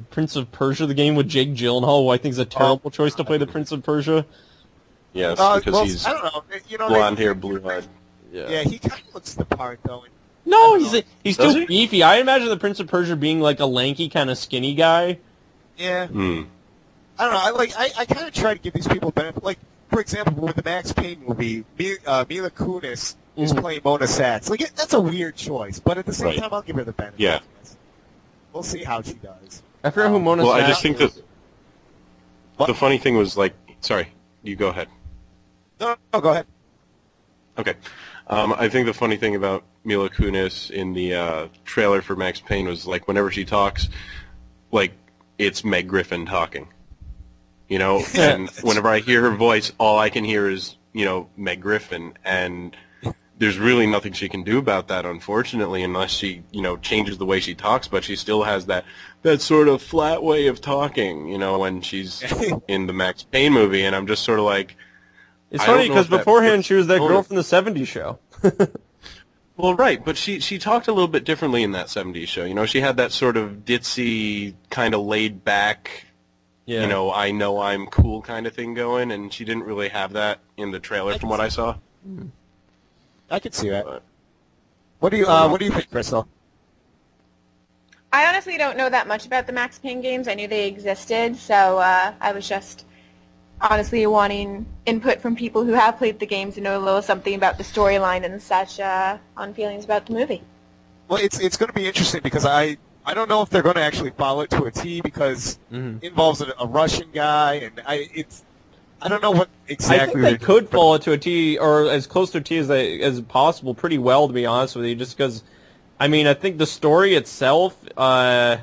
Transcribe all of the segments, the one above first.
Prince of Persia, the game with Jake Gyllenhaal, who I think is a terrible choice to play the Prince of Persia. Yes, because he's I don't know. You know, blonde hair, blue-eyed. Yeah, he kind of looks the part, though. No, he's Does too he? beefy. I imagine the Prince of Persia being like a lanky, kind of skinny guy. Yeah. Hmm. I don't know. I kind of try to give these people benefit. Like, for example, with the Max Payne movie, Mila Kunis is playing Mona Sachs. Like, that's a weird choice, but at the same time, I'll give her the benefit. Yeah. We'll see how she does. I forgot who Mona Sachs I just think that What? the funny thing was, like, sorry, you go ahead. No, go ahead. Okay. I think the funny thing about Mila Kunis in the trailer for Max Payne was, like, whenever she talks, like, it's Meg Griffin talking. You know, and whenever I hear her voice, all I can hear is, you know, Meg Griffin, and there's really nothing she can do about that, unfortunately, unless she, you know, changes the way she talks, but she still has that sort of flat way of talking, you know, when she's in the Max Payne movie, and I'm just sort of like... It's funny because beforehand she was that girl from the '70s show. Well, right, but she talked a little bit differently in that '70s show. You know, she had that sort of ditzy, kind of laid back, you know I'm cool kind of thing going, and she didn't really have that in the trailer from what I saw. I can see that. But, what do you think, Crystal? I honestly don't know that much about the Max Payne games. I knew they existed, so I was just honestly wanting input from people who have played the games and know a little something about the storyline and such on feelings about the movie. Well, it's going to be interesting because I don't know if they're going to actually follow it to a T because it involves a Russian guy, and I don't know what exactly. I think they could follow it to a T, or as close to a T as possible, pretty well, to be honest with you, just because, I mean, I think the story itself, I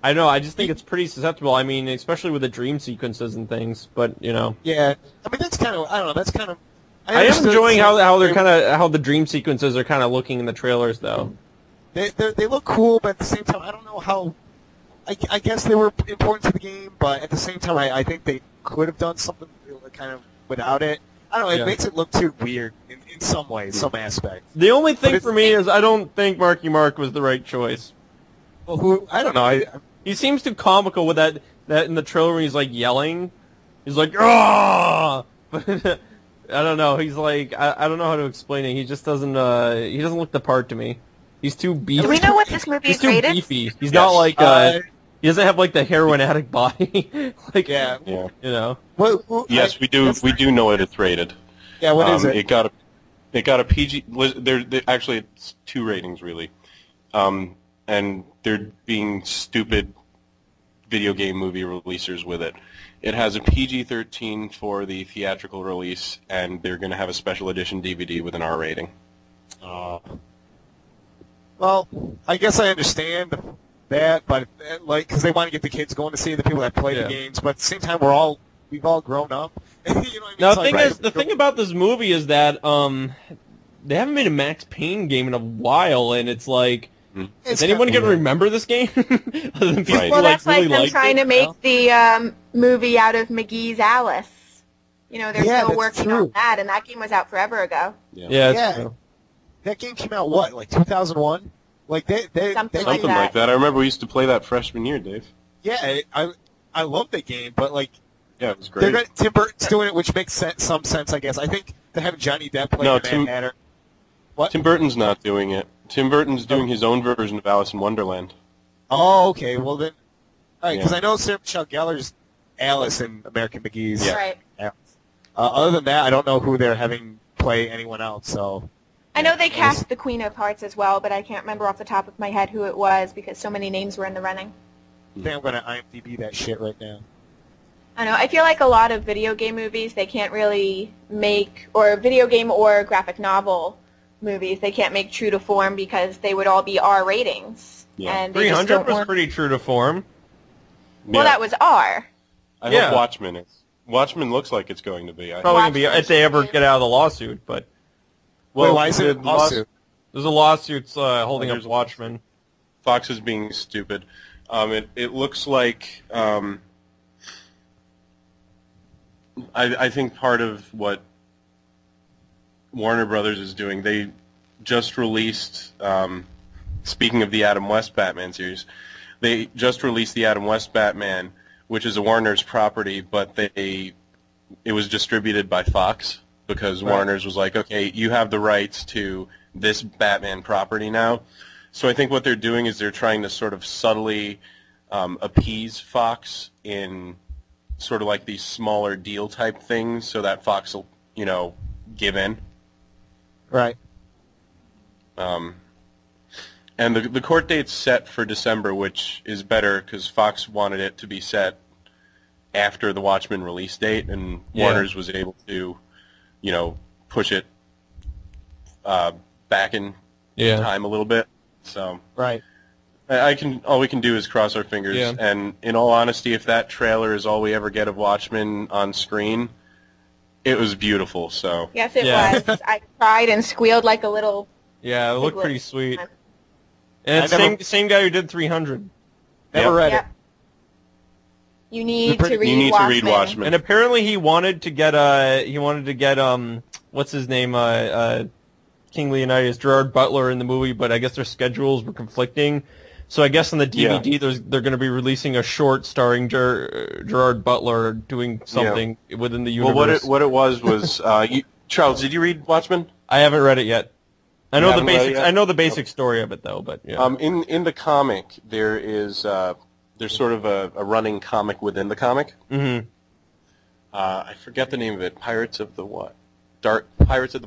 don't know, I just think it's pretty susceptible, I mean, especially with the dream sequences and things, but, you know. Yeah, I mean, that's kind of, I don't know, that's kind of... I am enjoying how they're kind of, how the dream sequences are kind of looking in the trailers, though. They look cool, but at the same time, I don't know how... I guess they were important to the game, but at the same time, I think they could have done something kind of without it. I don't know, it makes it look too weird in some ways, some aspects. The only thing for me is I don't think Marky Mark was the right choice. Well, I don't know, he seems too comical with that in the trailer when he's, like, yelling. He's like, "Ah!" I don't know, he's like, I don't know how to explain it. He just doesn't, he doesn't look the part to me. He's too beefy. Do we know what this movie is rated? He's too beefy. He's not like, he doesn't have, like, the heroin addict body. Like, yeah. You know. Well, yes, we do know what it's rated. Yeah, what is it? It got a PG. Actually, it's 2 ratings really, and they're being stupid video game movie releasers with it. It has a PG-13 for the theatrical release, and they're going to have a special edition DVD with an R rating. Well, I guess I understand that, but like, because they want to get the kids going to see the people that play the games, but at the same time, we've all grown up. You know what I mean? Now, the thing about this movie is that they haven't made a Max Payne game in a while, and it's like, is anyone going to remember this game? Other than people well, that's really like them trying to make the movie out of McGee's Alice. You know, they're still working on that, and that game was out forever ago. Yeah, true. That game came out, what, like 2001? Like something like that. I remember we used to play that freshman year, Dave. Yeah, I love the game, but like, yeah, it was great. Tim Burton's doing it, which makes some sense, I guess. I think to have Johnny Depp play Mad Hatter. What? Tim Burton's not doing it. Tim Burton's doing his own version of Alice in Wonderland. Oh, okay. Well then, all right, because I know Sarah Michelle Gellar's Alice in American McGee's. Yeah. Right. Alice. Other than that, I don't know who they're having play anyone else. So. I know they cast the Queen of Hearts as well, but I can't remember off the top of my head who it was because so many names were in the running. I think I'm going to IMDb that shit right now. I know. I feel like a lot of video game movies, they can't really make, or video game or graphic novel movies, they can't make true to form because they would all be R ratings. Yeah. And 300 was pretty true to form. Well, that was R. I hope Watchmen is. Watchmen looks like it's going to be. Probably going to be if they ever get out of the lawsuit, but... Well, wait, why is it a lawsuit? There's a lawsuit holding up Watchmen. Fox is being stupid. It looks like I think part of what Warner Brothers is doing, they just released, speaking of the Adam West Batman series, they just released the Adam West Batman, which is a Warner's property, but it was distributed by Fox because Warner's was like, okay, you have the rights to this Batman property now. So I think what they're doing is they're trying to sort of subtly appease Fox in sort of like these smaller deal type things so that Fox will, give in. Right. And the court date's set for December, which is better because Fox wanted it to be set after the Watchmen release date, and Warner's was able to, push it back in time a little bit. So right. All we can do is cross our fingers. Yeah. And in all honesty, if that trailer is all we ever get of Watchmen on screen, it was beautiful. So yes, it was. I cried and squealed like a little. Yeah, it looked pretty sweet. And it's same guy who did 300. Never read it. You need to read Watchmen. And apparently he wanted to get what's his name, King Leonidas, Gerard Butler in the movie, but I guess their schedules were conflicting. So I guess on the DVD they're going to be releasing a short starring Gerard Butler doing something within the universe. Well, what it was Charles, did you read Watchmen? I haven't read it yet. I know the basics. I know the basic story of it though, but yeah. In the comic, there's sort of a running comic within the comic. Mm-hmm. I forget the name of it. Pirates of the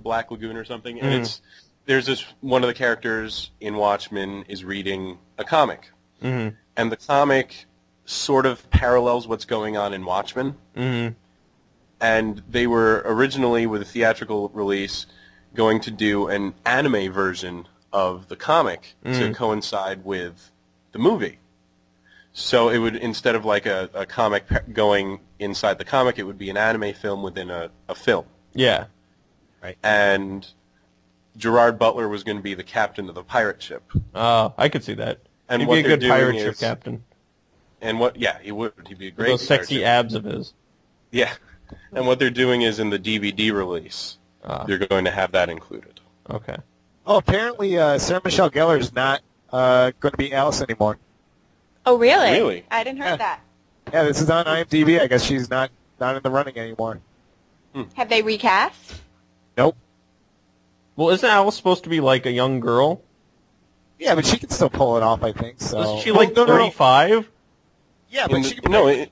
Black Lagoon or something. Mm-hmm. And there's this one of the characters in Watchmen is reading a comic, mm-hmm. and the comic sort of parallels what's going on in Watchmen. Mm-hmm. And they were originally, with a theatrical release, going to do an anime version of the comic to coincide with the movie. So it would, instead of like a comic going inside the comic, it would be an anime film within a film. Yeah. Right. And Gerard Butler was going to be the captain of the pirate ship. Oh, I could see that. And he'd be a good pirate ship captain. And he would. He'd be a great. With those sexy abs of his. Yeah. And what they're doing is in the DVD release, they're going to have that included. Okay. Oh, apparently Sarah Michelle Gellar is not going to be Alice anymore. Oh, really? Really? I didn't hear that. Yeah, this is on IMDb. I guess she's not in the running anymore. Have they recast? Nope. Well, isn't Alice supposed to be like a young girl? Yeah, but she can still pull it off, I think. So. Isn't she like 35? Yeah, but she can.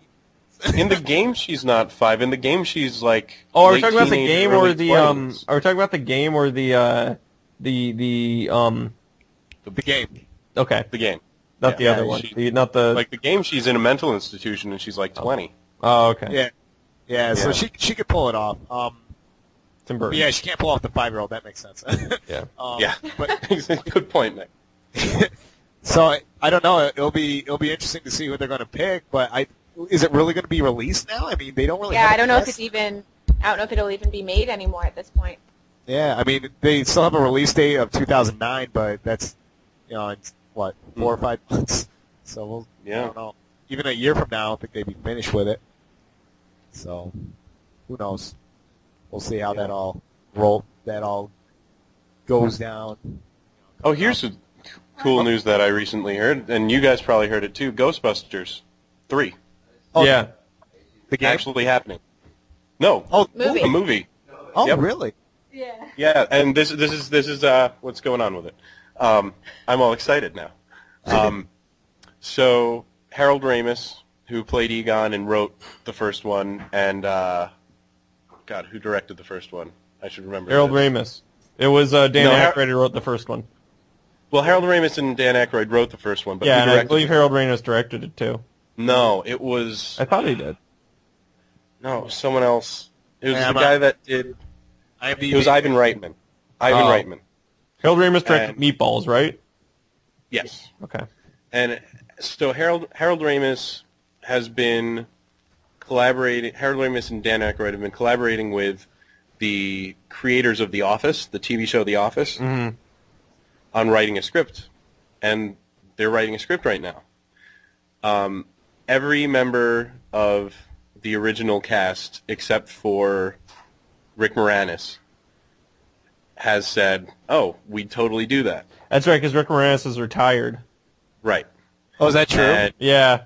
In the game, she's not 5. In the game, she's like. Oh, are we talking about the game or the 20s. Are we talking about the game or the game? Okay. The game. Not the other one. Not the. Like the game, she's in a mental institution and she's like 20. Oh, okay. Yeah. So she could pull it off. Tim Burton. Yeah, she can't pull off the 5-year-old. That makes sense. Yeah. But good point, Nick. So I don't know. It'll be interesting to see who they're going to pick. But is it really going to be released now? I mean, they don't really. Yeah, have I don't know if it'll even be made anymore at this point. Yeah, I mean, they still have a release date of 2009, but that's it's what 4 or 5 months. So I don't know. Even a year from now, I don't think they'd be finished with it. So who knows? We'll see how that all goes down. Oh, here's cool news that I recently heard, and you guys probably heard it too. Ghostbusters 3. Oh, yeah. The game? Actually happening. No. Oh, movie. A movie. Oh, Yep. Really? Yeah. Yeah, and this is what's going on with it. I'm all excited now. So Harold Ramis, who played Egon and wrote the first one, and God, who directed the first one? I should remember. Harold Ramis. It was Dan Aykroyd who wrote the first one. Well, Harold Ramis and Dan Aykroyd wrote the first one, but yeah, who and directed I believe Harold Ramis directed it too. No, it was. I thought he did. No, someone else. It was the guy that did. It was Ivan Reitman. Reitman. Harold Ramis directed Meatballs, right? Yes. Okay. And so Harold Ramis has been collaborating. Harold Ramis and Dan Aykroyd have been collaborating with the creators of The Office, the TV show The Office, Mm-hmm. on writing a script, and they're writing a script right now. Every member of the original cast, except for Rick Moranis, has said, "Oh, we'd totally do that." That's right, because Rick Moranis is retired. Right. Oh, is that true? And Yeah.